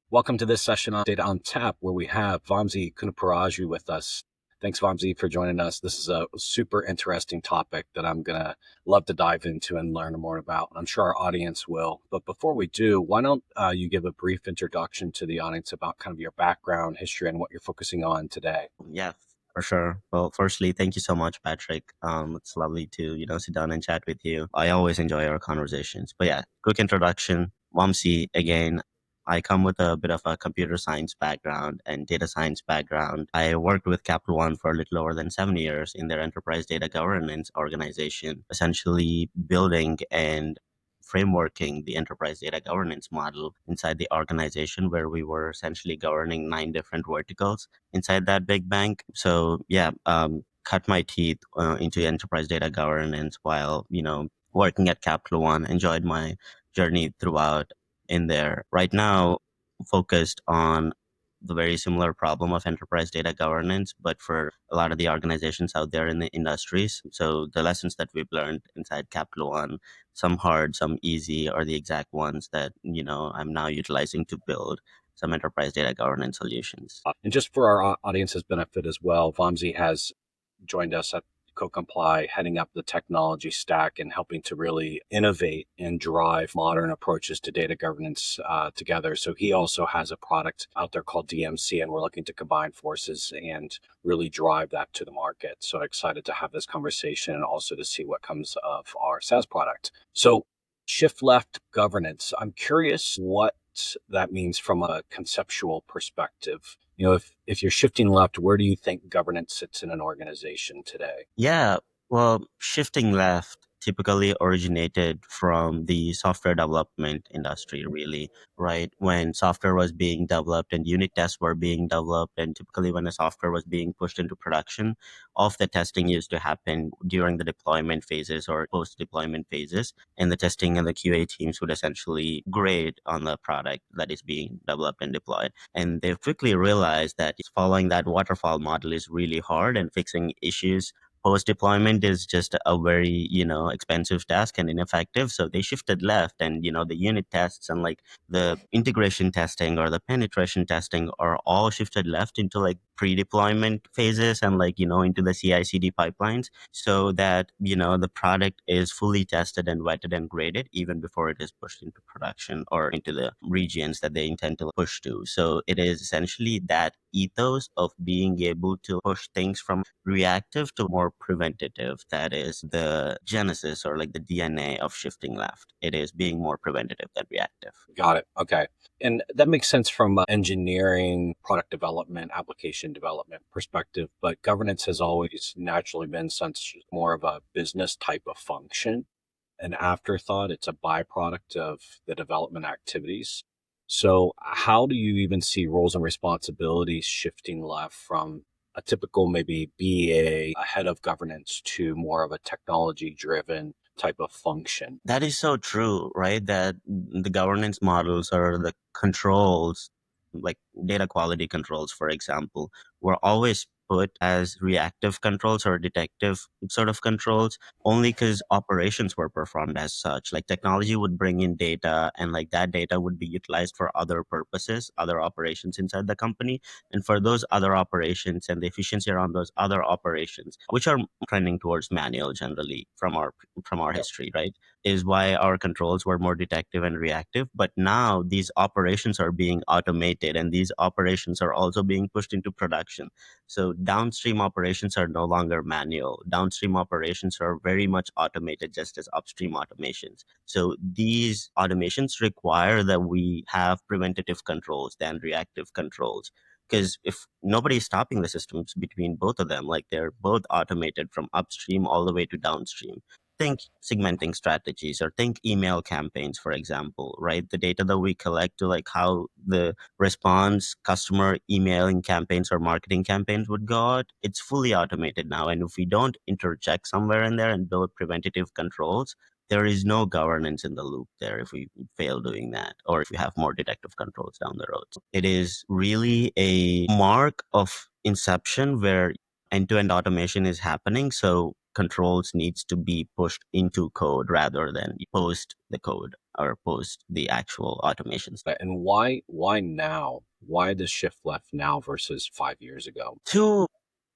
Welcome to this session on Data on Tap, where we have Vamsi Kunaparaju with us. Thanks, Vamsi, for joining us. This is a super interesting topic that I'm going to love to dive into and learn more about. I'm sure our audience will. But before we do, why don't you give a brief introduction to the audience about kind of your background, history, and what you're focusing on today? Yeah, for sure. Well, firstly, thank you so much, Patrick. It's lovely to, sit down and chat with you. I always enjoy our conversations. But yeah, quick introduction. Wamsi, again, I come with a bit of a computer science background and data science background. I worked with Capital One for a little over than 7 years in their enterprise data governance organization, essentially building and frameworking the enterprise data governance model inside the organization, where we were essentially governing 9 different verticals inside that big bank. So yeah, cut my teeth into enterprise data governance while working at Capital One. Enjoyed my journey throughout in there. Right now, focused on the very similar problem of enterprise data governance, but for a lot of the organizations out there in the industries. So the lessons that we've learned inside Capital One, some hard, some easy, are the exact ones that I'm now utilizing to build some enterprise data governance solutions. And just for our audience's benefit as well, Vamsi has joined us at CoComply, heading up the technology stack and helping to really innovate and drive modern approaches to data governance together. So he also has a product out there called DMC, and we're looking to combine forces and really drive that to the market. So excited to have this conversation and also to see what comes of our SaaS product. So shift left governance. I'm curious what that means from a conceptual perspective. If you're shifting left, where do you think governance sits in an organization today? Yeah, well, shifting left typically originated from the software development industry, really, right? When software was being developed and unit tests were being developed, and typically when a software was being pushed into production, all of the testing used to happen during the deployment phases or post deployment phases. And the testing and the QA teams would essentially grade on the product that is being developed and deployed. And they've quickly realized that following that waterfall model is really hard, and fixing issues post deployment is just a very expensive task and ineffective. So they shifted left, and the unit tests and like the integration testing or the penetration testing are all shifted left into like pre-deployment phases, and like into the CI/CD pipelines, so that the product is fully tested and vetted and graded even before it is pushed into production or into the regions that they intend to push to. So it is essentially that ethos of being able to push things from reactive to more preventative. That is the genesis or like the DNA of shifting left. It is being more preventative than reactive. Got it. Okay. And that makes sense from engineering, product development, application development perspective. But governance has always naturally been such more of a business type of function, an afterthought. It's a byproduct of the development activities. So, how do you even see roles and responsibilities shifting left from a typical maybe BA, a head of governance, to more of a technology driven type of function? That is so true, right? That the governance models or the controls, like data quality controls, for example, were always put as reactive controls or detective sort of controls, only because operations were performed as such. Like technology would bring in data, and like that data would be utilized for other purposes, other operations inside the company. And for those other operations and the efficiency around those other operations, which are trending towards manual generally from our history, right? Is why our controls were more detective and reactive. But now these operations are being automated, and these operations are also being pushed into production. So downstream operations are no longer manual. Downstream operations are very much automated, just as upstream automations. So these automations require that we have preventative controls than reactive controls. Because if nobody's stopping the systems between both of them, like they're both automated from upstream all the way to downstream. Think segmenting strategies, or think email campaigns, for example, right? The data that we collect to like how the response customer emailing campaigns or marketing campaigns would go out, it's fully automated now. And if we don't interject somewhere in there and build preventative controls, there is no governance in the loop there if we fail doing that, or if we have more detective controls down the road. It is really a mark of inception where end-to-end automation is happening. So controls needs to be pushed into code rather than post the code or post the actual automations. And why now? Why the shift left now versus 5 years ago? Two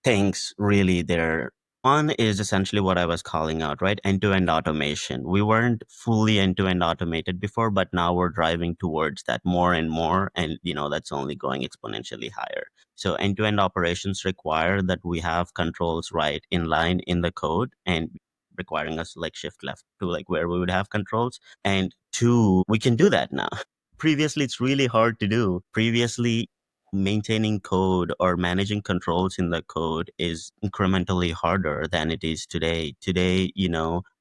things really there. One is essentially what I was calling out, right? End to end automation. We weren't fully end to end automated before, but now we're driving towards that more and more. And, that's only going exponentially higher. So end to end operations require that we have controls right in line in the code and requiring us to like shift left to like where we would have controls. And two, we can do that now. Previously, it's really hard to do. Previously, maintaining code or managing controls in the code is incrementally harder than it is today. Today,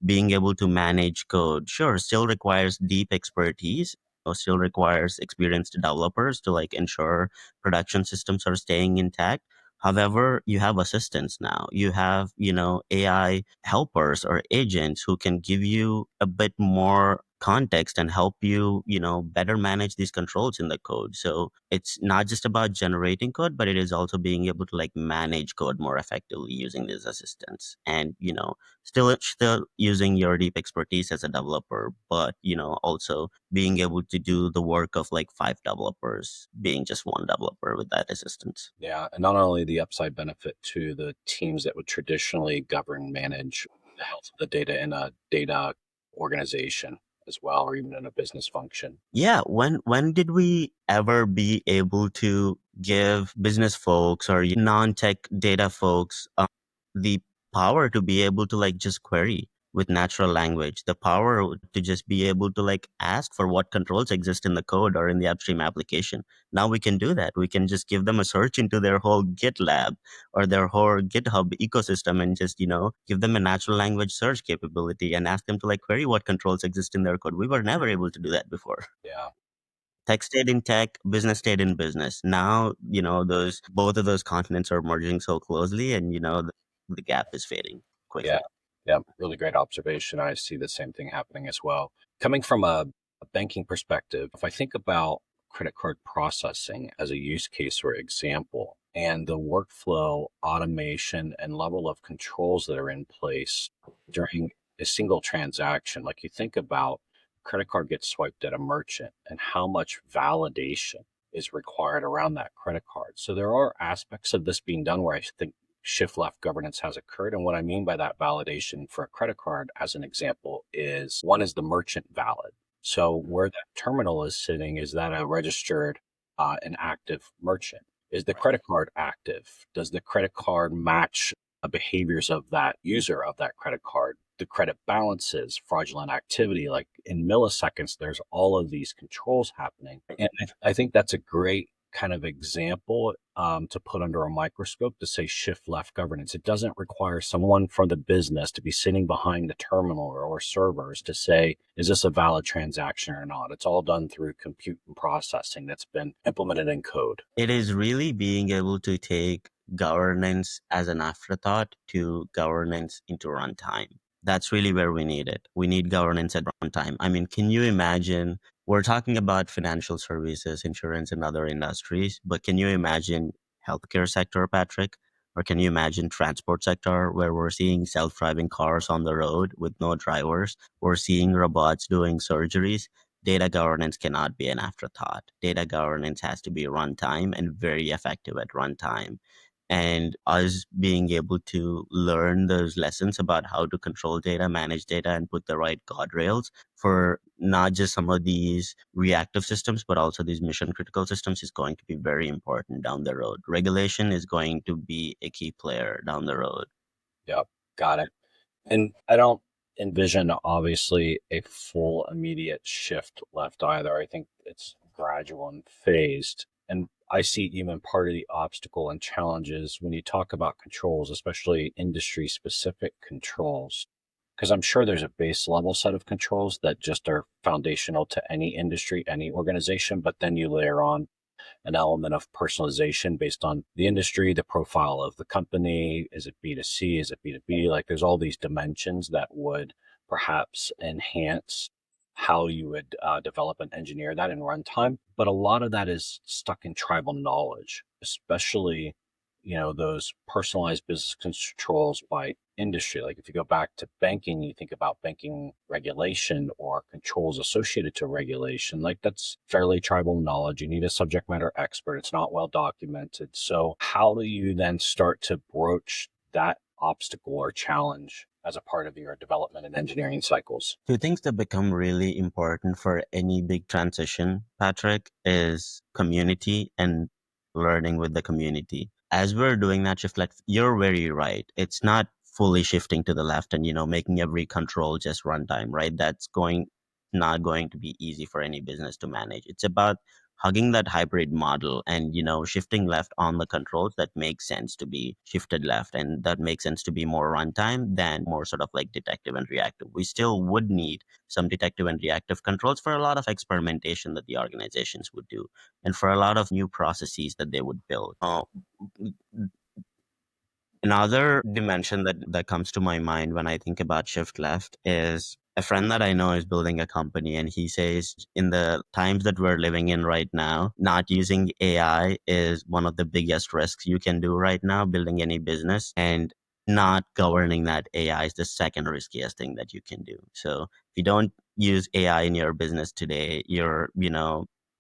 being able to manage code, sure, still requires deep expertise, still requires experienced developers to like ensure production systems are staying intact. However, you have assistants now. You have, AI helpers or agents who can give you a bit more context and help you, better manage these controls in the code. So it's not just about generating code, but it is also being able to like manage code more effectively using these assistants. And, still using your deep expertise as a developer, but, also being able to do the work of like five developers, being just one developer with that assistance. Yeah, and not only the upside benefit to the teams that would traditionally govern, manage the health of the data in a data organization as well, or even in a business function. Yeah, when did we ever be able to give business folks or non-tech data folks the power to be able to like just query with natural language, the power to just be able to like ask for what controls exist in the code or in the upstream application? Now we can do that. We can just give them a search into their whole GitLab or their whole GitHub ecosystem and just, give them a natural language search capability and ask them to like query what controls exist in their code. We were never able to do that before. Yeah, Tech stayed in tech, business stayed in business. Now, those both of those continents are merging so closely, and the gap is fading yeah, quickly. yeah. Really great observation. I see the same thing happening as well. Coming from a banking perspective, if I think about credit card processing as a use case or example, and the workflow automation and level of controls that are in place during a single transaction, like you think about credit card gets swiped at a merchant and how much validation is required around that credit card. So there are aspects of this being done where I think shift left governance has occurred. And what I mean by that validation for a credit card, as an example, is one is the merchant valid. So where that terminal is sitting, is that a registered and active merchant? Is the credit card active? Does the credit card match the behaviors of that user of that credit card? The credit balances, fraudulent activity, like in milliseconds, there's all of these controls happening. And I think that's a great kind of example to put under a microscope to say shift left governance. It doesn't require someone from the business to be sitting behind the terminal or servers to say, is this a valid transaction or not? It's all done through compute and processing that's been implemented in code. It is really being able to take governance as an afterthought to governance into runtime. That's really where we need it. We need governance at runtime. I mean, can you imagine? We're talking about financial services, insurance, and other industries, but can you imagine healthcare sector, Patrick? Or can you imagine transport sector where we're seeing self-driving cars on the road with no drivers? We're seeing robots doing surgeries. Data governance cannot be an afterthought. Data governance has to be runtime and very effective at runtime. And us being able to learn those lessons about how to control data, manage data, and put the right guardrails for not just some of these reactive systems, but also these mission critical systems is going to be very important down the road. Regulation is going to be a key player down the road. Yep, got it. And I don't envision, obviously, a full immediate shift left either. I think it's gradual and phased. And I see even part of the obstacle and challenges when you talk about controls, especially industry specific controls, because I'm sure there's a base level set of controls that just are foundational to any industry, any organization, but then you layer on an element of personalization based on the industry, the profile of the company. Is it B2C? Is it B2B? Like there's all these dimensions that would perhaps enhance how you would develop and engineer that in runtime. But a lot of that is stuck in tribal knowledge, especially, those personalized business controls by industry. Like if you go back to banking, you think about banking regulation or controls associated to regulation, like that's fairly tribal knowledge. You need a subject matter expert. It's not well documented. So how do you then start to broach that obstacle or challenge as a part of your development and engineering cycles? Two things that become really important for any big transition, Patrick, is community and learning with the community. As we're doing that shift left, you're very right. It's not fully shifting to the left and, making every control just runtime, right? That's not going to be easy for any business to manage. It's about hugging that hybrid model and, shifting left on the controls that make sense to be shifted left and that makes sense to be more runtime than more sort of like detective and reactive. We still would need some detective and reactive controls for a lot of experimentation that the organizations would do and for a lot of new processes that they would build. Another dimension that comes to my mind when I think about shift left is a friend that I know is building a company, and he says in the times that we're living in right now, not using AI is one of the biggest risks you can do right now, building any business, and not governing that AI is the second riskiest thing that you can do. So if you don't use AI in your business today, you're,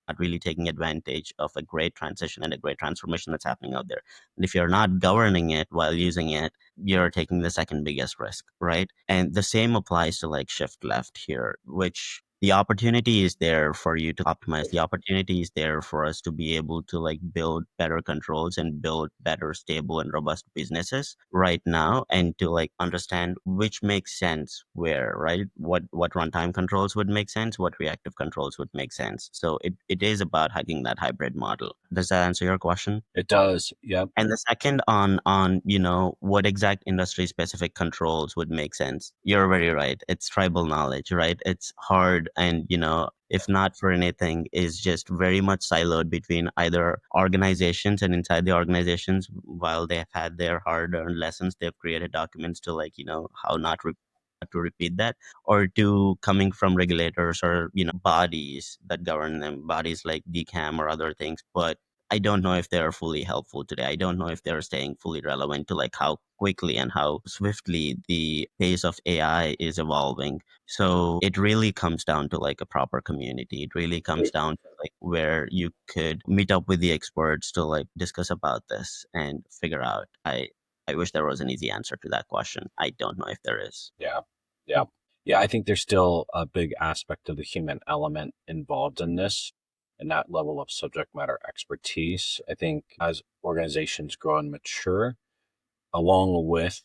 not really taking advantage of a great transition and a great transformation that's happening out there. And if you're not governing it while using it, you're taking the second biggest risk, right? And the same applies to like shift left here, which the opportunity is there for you to optimize. The opportunity is there for us to be able to like build better controls and build better, stable, and robust businesses right now, and to like understand which makes sense where, right? What runtime controls would make sense, what reactive controls would make sense. So it is about hugging that hybrid model. Does that answer your question? It does. Yep. And the second on what exact industry specific controls would make sense. You're very right. It's tribal knowledge, right? It's hard and if not for anything, is just very much siloed between either organizations and inside the organizations while they have had their hard earned lessons, they've created documents to like, how not to repeat that, or to coming from regulators or bodies that govern them, bodies like DCAM or other things. But I don't know if they're fully helpful today. I don't know if they're staying fully relevant to like how quickly and how swiftly the pace of AI is evolving. So it really comes down to like a proper community. It really comes down to like where you could meet up with the experts to like discuss about this and figure out. I wish there was an easy answer to that question. I don't know if there is. Yeah. Yeah. Yeah. I think there's still a big aspect of the human element involved in this and that level of subject matter expertise. I think as organizations grow and mature, along with,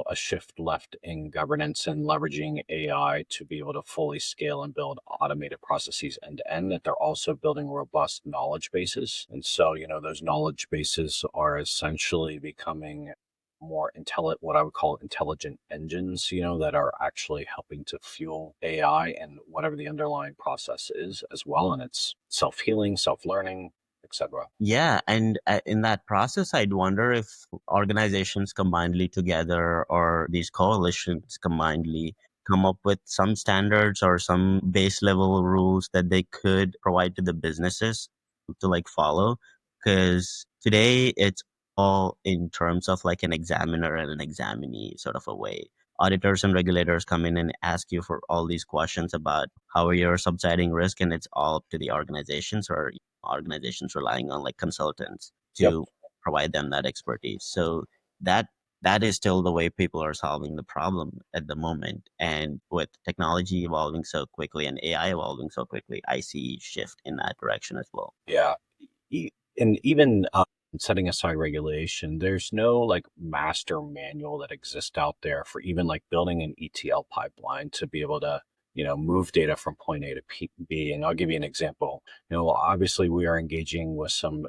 a shift left in governance and leveraging AI to be able to fully scale and build automated processes end to end, that they're also building robust knowledge bases. And so, those knowledge bases are essentially becoming more what I would call intelligent engines, that are actually helping to fuel AI and whatever the underlying process is as well. And it's self-healing, self-learning, etc. Yeah, and in that process, I'd wonder if organizations combinedly together or these coalitions combinedly come up with some standards or some base level rules that they could provide to the businesses to like follow. Because today it's all in terms of like an examiner and an examinee sort of a way. Auditors and regulators come in and ask you for all these questions about how are you subsiding risk, and it's all up to the organizations or organizations relying on like consultants Yep. to provide them that expertise. So that that is still the way people are solving the problem at the moment. And with technology evolving so quickly and AI evolving so quickly, I see shift in that direction as well. Yeah. And even setting aside regulation, there's no like master manual that exists out there for even like building an ETL pipeline to be able to, move data from point A to B. And I'll give you an example. Obviously we are engaging with some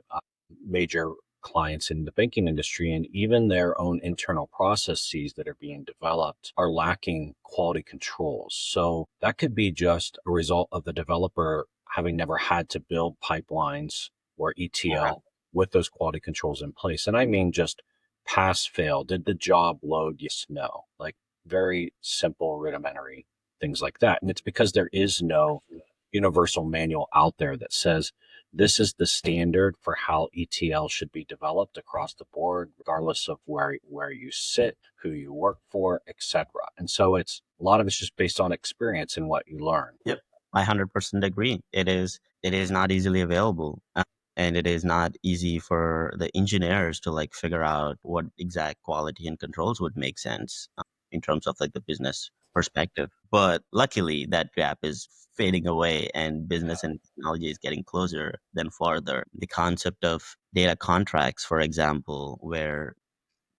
major clients in the banking industry, and even their own internal processes that are being developed are lacking quality controls. So that could be just a result of the developer having never had to build pipelines or ETL with those quality controls in place. And I mean just pass, fail, did the job load, yes, no, like very simple, rudimentary things like that. And it's because there is no universal manual out there that says this is the standard for how ETL should be developed across the board, regardless of where you sit, who you work for, etc. And so it's a lot of it's just based on experience and what you learn. Yep. I 100% agree. It is not easily available. And it is not easy for the engineers to like figure out what exact quality and controls would make sense in terms of like the business perspective. But luckily, that gap is fading away, and business and technology is getting closer than farther. The concept of data contracts, for example, where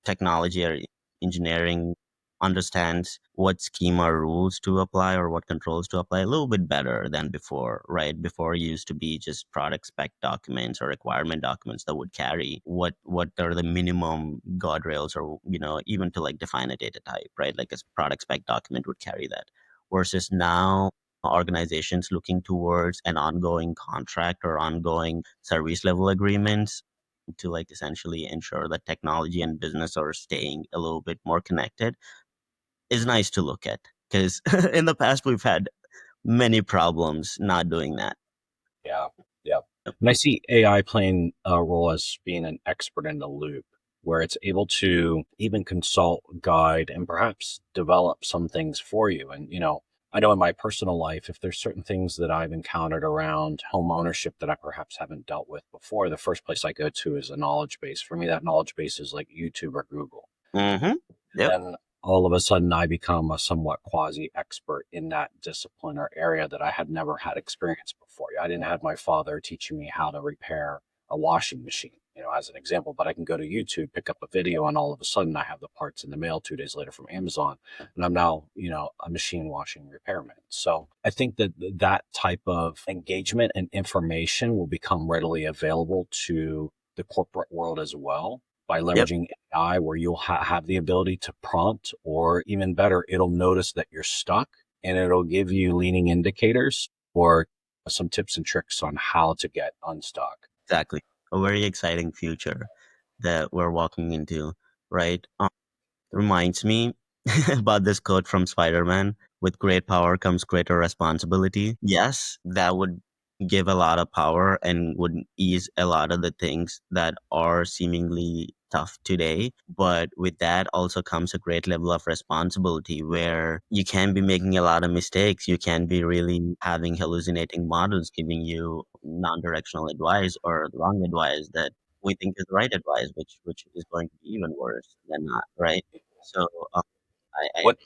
technology or engineering understands what schema rules to apply or what controls to apply a little bit better than before, right? Before it used to be just product spec documents or requirement documents that would carry what are the minimum guardrails, or even to like define a data type, right? Like a product spec document would carry that. Versus now, organizations looking towards an ongoing contract or ongoing service level agreements to like essentially ensure that technology and business are staying a little bit more connected is nice to look at, because in the past we've had many problems not doing that. Yeah. Yeah. And I see AI playing a role as being an expert in the loop, where it's able to even consult, guide, and perhaps develop some things for you. And, I know in my personal life, if there's certain things that I've encountered around home ownership that I perhaps haven't dealt with before, the first place I go to is a knowledge base. For me, that knowledge base is like YouTube or Google. Mm-hmm. Yep. Then all of a sudden I become a somewhat quasi expert in that discipline or area that I had never had experience before. I didn't have my father teaching me how to repair a washing machine, as an example, but I can go to YouTube, pick up a video, and all of a sudden I have the parts in the mail 2 days later from Amazon. And I'm now, a machine washing repairman. So I think that that type of engagement and information will become readily available to the corporate world as well by Yep. leveraging AI, where you'll have the ability to prompt, or even better, it'll notice that you're stuck and it'll give you leading indicators or some tips and tricks on how to get unstuck. Exactly. A very exciting future that we're walking into, right? Reminds me about this quote from Spider-Man: with great power comes greater responsibility. Yes, that would give a lot of power and would ease a lot of the things that are seemingly tough today. But with that also comes a great level of responsibility, where you can be making a lot of mistakes. You can be really having hallucinating models giving you non-directional advice or wrong advice that we think is the right advice, which is going to be even worse than not, right? So I What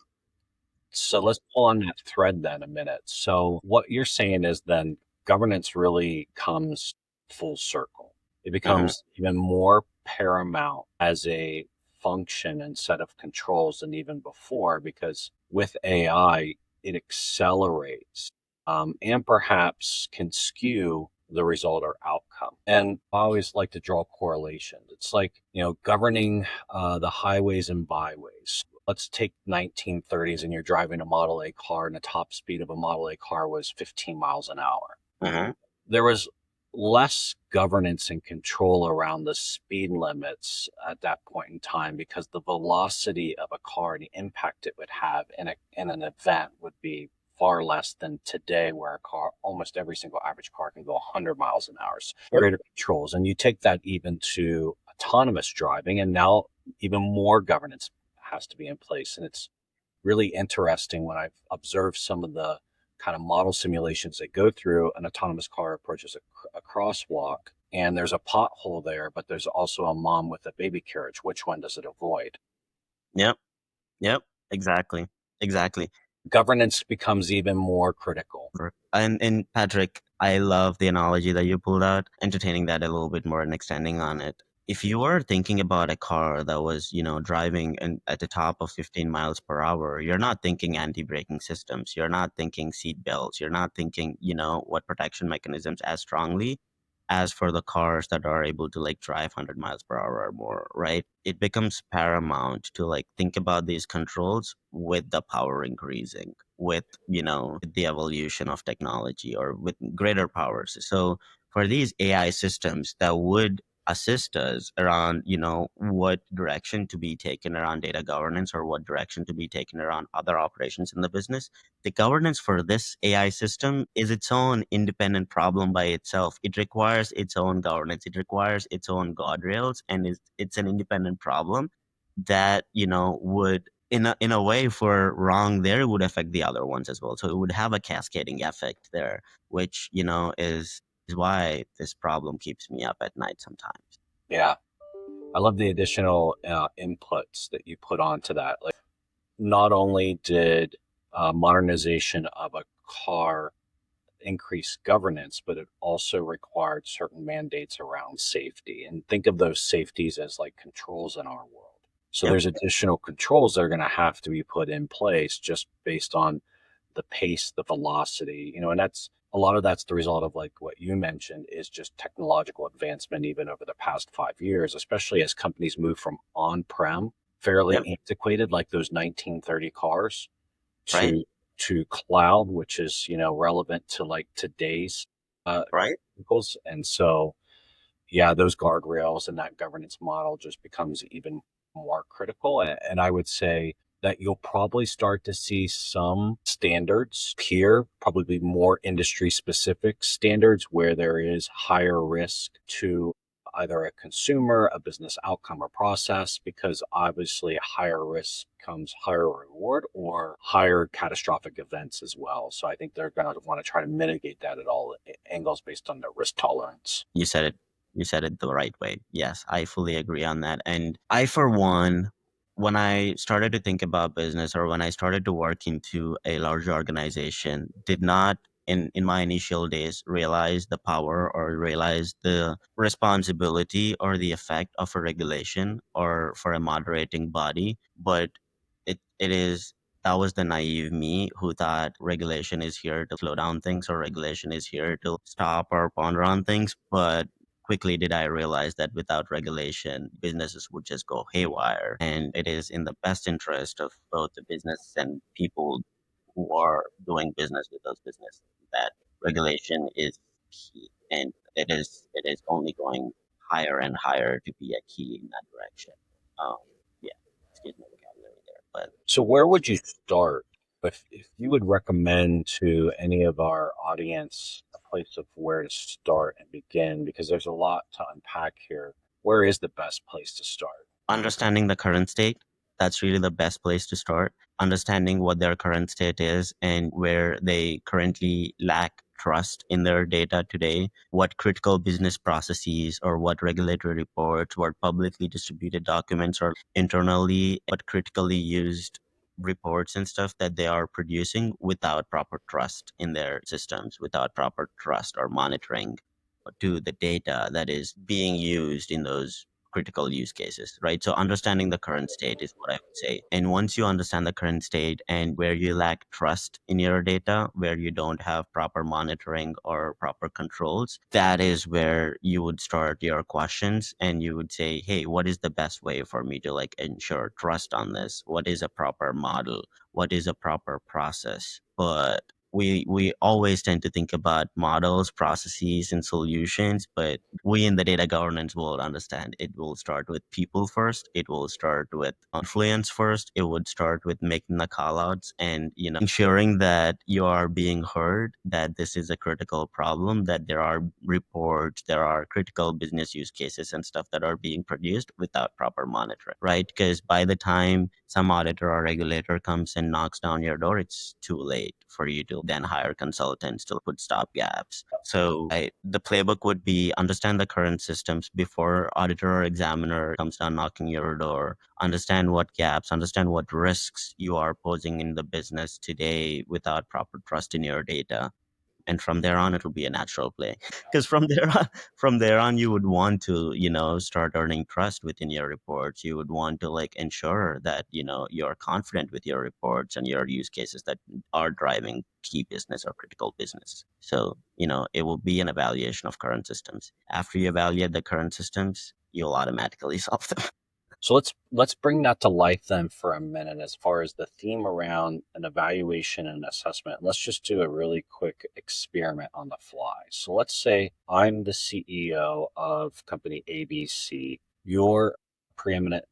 So let's pull on that thread then a minute. So what you're saying is then governance really comes full circle. It mhm, becomes even more paramount as a function and set of controls than even before, because with AI, it accelerates and perhaps can skew the result or outcome. And I always like to draw correlations. It's like, governing the highways and byways. Let's take 1930s and you're driving a Model A car and the top speed of a Model A car was 15 miles an hour. mhm, There was less governance and control around the speed limits at that point in time, because the velocity of a car and the impact it would have in an event would be far less than today, where a car, almost every single average car, can go 100 miles an hour. So yep, greater controls. And you take that even to autonomous driving, and now even more governance has to be in place. And it's really interesting when I've observed some of the kind of model simulations they go through. An autonomous car approaches a crosswalk and there's a pothole there, but there's also a mom with a baby carriage. Which one does it avoid? yep, yep, exactly, exactly. Governance becomes even more critical. And Patrick, I love the analogy that you pulled out, entertaining that a little bit more and extending on it. If you were thinking about a car that was, driving at the top of 15 miles per hour, you're not thinking anti-braking systems. You're not thinking seat belts. You're not thinking, what protection mechanisms as strongly as for the cars that are able to like drive 100 miles per hour or more, right? It becomes paramount to like think about these controls with the power increasing, with, the evolution of technology or with greater powers. So for these AI systems that would assist us around, what direction to be taken around data governance or what direction to be taken around other operations in the business. The governance for this AI system is its own independent problem by itself. It requires its own governance. It requires its own guardrails, and it's an independent problem that, would in a way, if we're wrong there, it would affect the other ones as well. So it would have a cascading effect there, which, is why this problem keeps me up at night sometimes. Yeah. I love the additional inputs that you put onto that. Like, not only did modernization of a car increase governance, but it also required certain mandates around safety. And think of those safeties as like controls in our world. So Yep. there's additional controls that are going to have to be put in place just based on the pace, the velocity, and that's a lot of that's the result of like what you mentioned is just technological advancement, even over the past 5 years, especially as companies move from on-prem, Yep. fairly antiquated, like those 1930 cars, Right. to cloud, which is relevant to like today's uh, Right. vehicles. And so yeah, those guardrails and that governance model just becomes even more critical. And I would say that you'll probably start to see some standards here, probably more industry specific standards where there is higher risk to either a consumer, a business outcome or process, because obviously higher risk comes higher reward or higher catastrophic events as well. So I think they're going to want to try to mitigate that at all angles based on their risk tolerance. You said it. You said it the right way. Yes, I fully agree on that. And I, for one, when I started to think about business or when I started to work into a larger organization, did not in my initial days realize the power or realize the responsibility or the effect of a regulation or for a moderating body. But it is that was the naive me who thought regulation is here to slow down things or regulation is here to stop or ponder on things. But quickly did I realize that without regulation, businesses would just go haywire. And it is in the best interest of both the business and people who are doing business with those businesses that regulation is key. And it is only going higher and higher to be a key in that direction. Um, yeah, excuse my vocabulary there, but So where would you start if you would recommend to any of our audience a place of where to start and begin? Because there's a lot to unpack here. Where is the best place to start? understanding the current state, that's really the best place to start. Understanding what their current state is and where they currently lack trust in their data today, what critical business processes or what regulatory reports, what publicly distributed documents or internally, what critically used reports and stuff that they are producing without proper trust in their systems, without proper trust or monitoring to the data that is being used in those critical use cases, right? So understanding the current state is what I would say. And once you understand the current state and where you lack trust in your data, where you don't have proper monitoring or proper controls, that is where you would start your questions and you would say, hey, what is the best way for me to like ensure trust on this? What is a proper model? What is a proper process? But we always tend to think about models, processes, and solutions, but we in the data governance world understand it will start with people first. It will start with influence first. It would start with making the callouts and ensuring that you are being heard, that this is a critical problem, that there are reports, there are critical business use cases and stuff that are being produced without proper monitoring, right? Because by the time some auditor or regulator comes and knocks down your door, it's too late for you to then hire consultants to put stop gaps. So the playbook would be understand the current systems before auditor or examiner comes down knocking your door. Understand what gaps, understand what risks you are posing in the business today without proper trust in your data, and from there on it'll be a natural play because from there on you would want to start earning trust within your reports. You would want to like ensure that you're confident with your reports and your use cases that are driving key business or critical business. So it will be an evaluation of current systems. After you evaluate the current systems, you'll automatically solve them. So let's bring that to life then for a minute as far as the theme around an evaluation and assessment. Let's just do a really quick experiment on the fly. So let's say I'm the CEO of company ABC. You're preeminent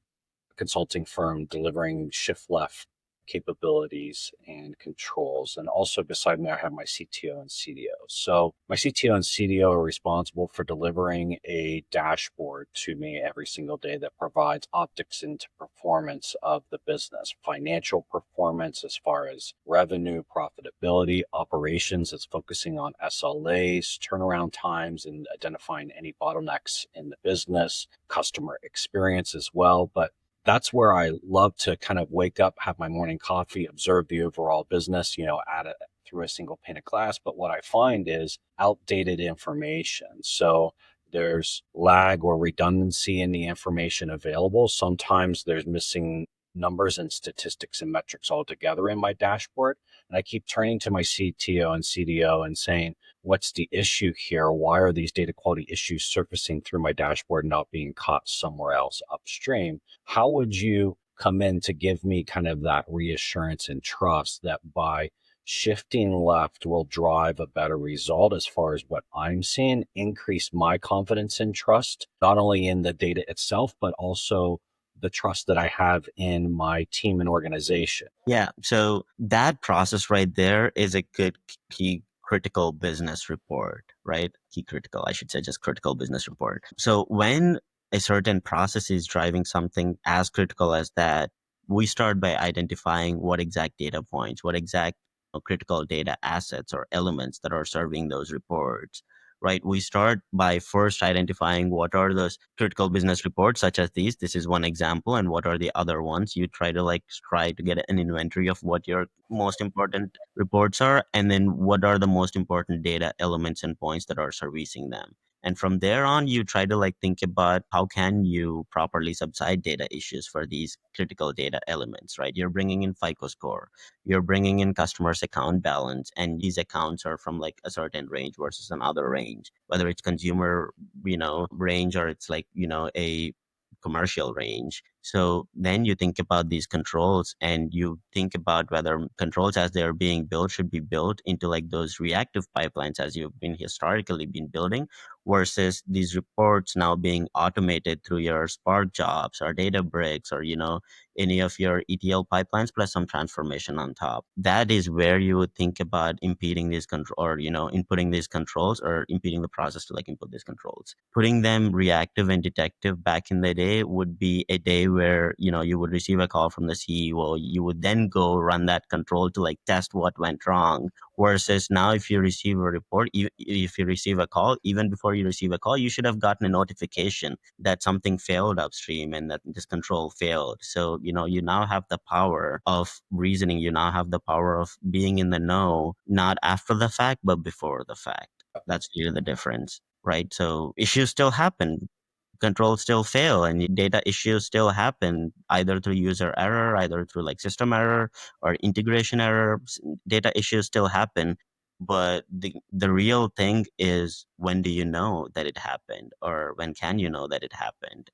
consulting firm delivering shift left capabilities and controls. And also beside me, I have my CTO and CDO. So my CTO and CDO are responsible for delivering a dashboard to me every single day that provides optics into performance of the business, financial performance as far as revenue, profitability, operations. It's focusing on SLAs, turnaround times, and identifying any bottlenecks in the business, customer experience as well. But that's where I love to kind of wake up, have my morning coffee, observe the overall business, at it through a single pane of glass. But what I find is outdated information. So there's lag or redundancy in the information available. Sometimes there's missing numbers and statistics and metrics altogether in my dashboard. And I keep turning to my CTO and CDO and saying, what's the issue here? Why are these data quality issues surfacing through my dashboard, not being caught somewhere else upstream? How would you come in to give me kind of that reassurance and trust that by shifting left will drive a better result as far as what I'm seeing, increase my confidence and trust, not only in the data itself, but also the trust that I have in my team and organization? Yeah, so that process right there is a good key critical business report, right? Key critical, I should say, just critical business report. So when a certain process is driving something as critical as that, we start by identifying what exact data points, what exact critical data assets or elements that are serving those reports, right? We start by first identifying what are those critical business reports, such as these. This is one example, and what are the other ones. You try to get an inventory of what your most important reports are, and then what are the most important data elements and points that are servicing them. And from there on, you try to think about how can you properly subside data issues for these critical data elements, right? You're bringing in FICO score, you're bringing in customers account balance, and these accounts are from a certain range versus another range, whether it's consumer range, or it's a commercial range. So then you think about these controls, and you think about whether controls as they're being built should be built into those reactive pipelines as you've been historically been building, versus these reports now being automated through your Spark jobs or Databricks, or any of your ETL pipelines plus some transformation on top. That is where you would think about impeding these control, or inputting these controls, or impeding the process to input these controls. Putting them reactive and detective back in the day would be a day where you would receive a call from the CEO. You would then go run that control to test what went wrong. Versus now, if you receive a report, if you receive a call, even before you receive a call, you should have gotten a notification that something failed upstream and that this control failed. So, you now have the power of reasoning. You now have the power of being in the know, not after the fact, but before the fact. That's really the difference, right? So issues still happen, controls still fail, and data issues still happen, either through user error, either through system error or integration error. Data issues still happen. But the real thing is, when do you know that it happened, or when can you know that it happened?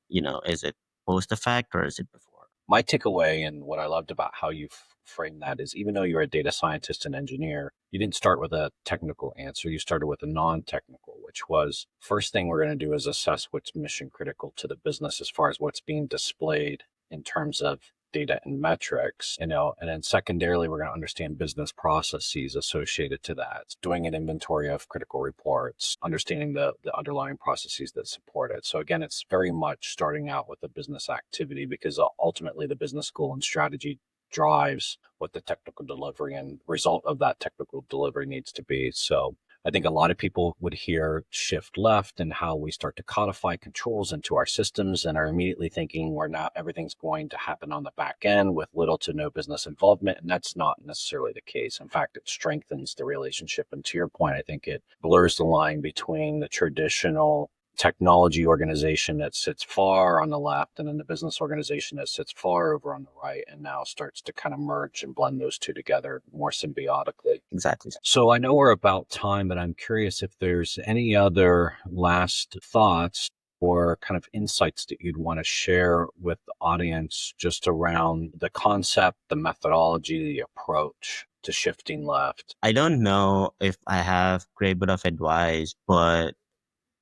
Is it post the fact, or is it before? My takeaway and what I loved about how you frame that is, even though you're a data scientist and engineer, you didn't start with a technical answer. You started with a non-technical, which was first thing we're going to do is assess what's mission critical to the business as far as what's being displayed in terms of data and metrics, and then secondarily, we're going to understand business processes associated to that. It's doing an inventory of critical reports, understanding the underlying processes that support it. So again, it's very much starting out with the business activity, because ultimately the business goal and strategy drives what the technical delivery and result of that technical delivery needs to be. So I think a lot of people would hear shift left and how we start to codify controls into our systems and are immediately thinking we're not, everything's going to happen on the back end with little to no business involvement. And that's not necessarily the case. In fact, it strengthens the relationship. And to your point, I think it blurs the line between the traditional technology organization that sits far on the left and then the business organization that sits far over on the right, and now starts to kind of merge and blend those two together more symbiotically. Exactly. So I know we're about time, but I'm curious if there's any other last thoughts or kind of insights that you'd want to share with the audience just around the concept, the methodology, the approach to shifting left? I don't know if I have great bit of advice, but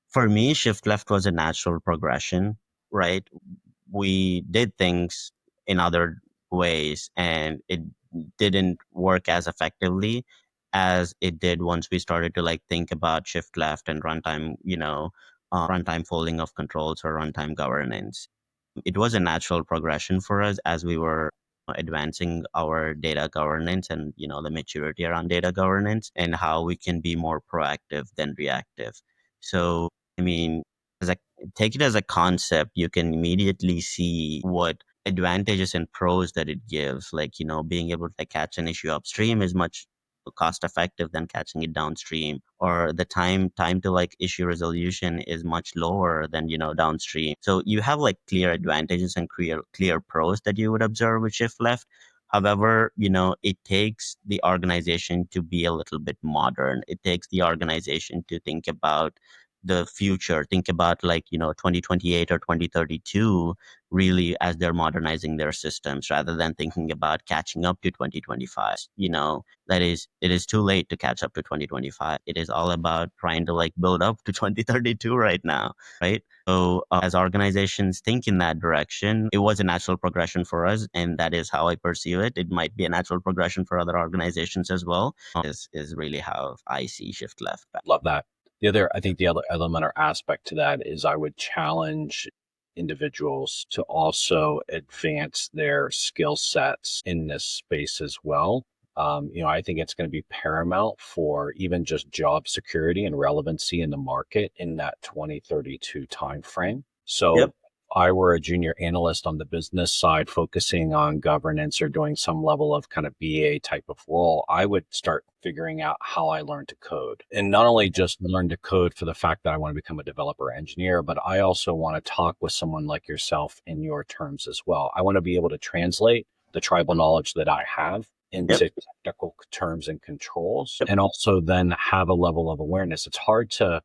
for me, shift left was a natural progression, right? We did things in other ways and it didn't work as effectively as it did once we started to like think about shift left and runtime, runtime folding of controls or runtime governance. It was a natural progression for us as we were advancing our data governance and the maturity around data governance and how we can be more proactive than reactive. So I mean, as a take it as a concept, you can immediately see what advantages and pros that it gives. Like, being able to catch an issue upstream is much cost effective than catching it downstream, or the time to like issue resolution is much lower than downstream. So you have like clear advantages and clear pros that you would observe with shift left. However, it takes the organization to be a little bit modern. It takes the organization to think about the future, think about like 2028 or 2032, really, as they're modernizing their systems, rather than thinking about catching up to 2025. That is, it is too late to catch up to 2025. It is all about trying to like build up to 2032 right now, right? So as organizations think in that direction, it was a natural progression for us, and that is how I perceive it. It might be a natural progression for other organizations as well. Is really how I see shift left. Love that. I think the other element or aspect to that is I would challenge individuals to also advance their skill sets in this space as well. I think it's going to be paramount for even just job security and relevancy in the market in that 2032 timeframe. So Yep. I were a junior analyst on the business side, focusing on governance or doing some level of kind of BA type of role, I would start figuring out how I learned to code. And not only just learn to code for the fact that I want to become a developer engineer, but I also want to talk with someone like yourself in your terms as well. I want to be able to translate the tribal knowledge that I have Yep. into technical terms and controls, and also then have a level of awareness. It's hard to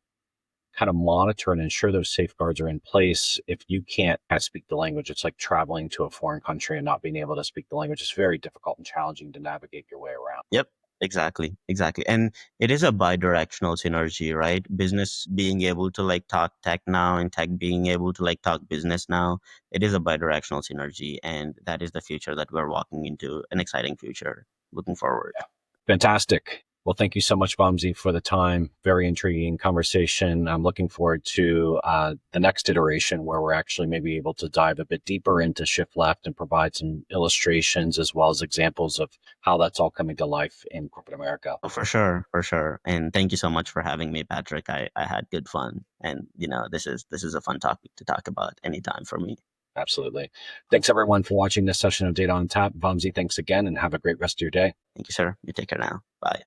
kind of monitor and ensure those safeguards are in place if you can't speak the language. It's like traveling to a foreign country and not being able to speak the language. It's very difficult and challenging to navigate your way around. Yep, exactly, exactly. And it is a bi-directional synergy, right? Business being able to like talk tech now and tech being able to like talk business now. It is a bi-directional synergy, and that is the future that we're walking into, an exciting future. Looking forward. Fantastic. Well, thank you so much, Vamsi, for the time. Very intriguing conversation. I'm looking forward to the next iteration where we're actually maybe able to dive a bit deeper into shift left and provide some illustrations as well as examples of how that's all coming to life in corporate America. Oh, for sure, for sure. And thank you so much for having me, Patrick. I had good fun. And this is a fun topic to talk about anytime for me. Absolutely. Thanks, everyone, for watching this session of Data on Tap. Vamsi, thanks again and have a great rest of your day. Thank you, sir. You take care now. Bye.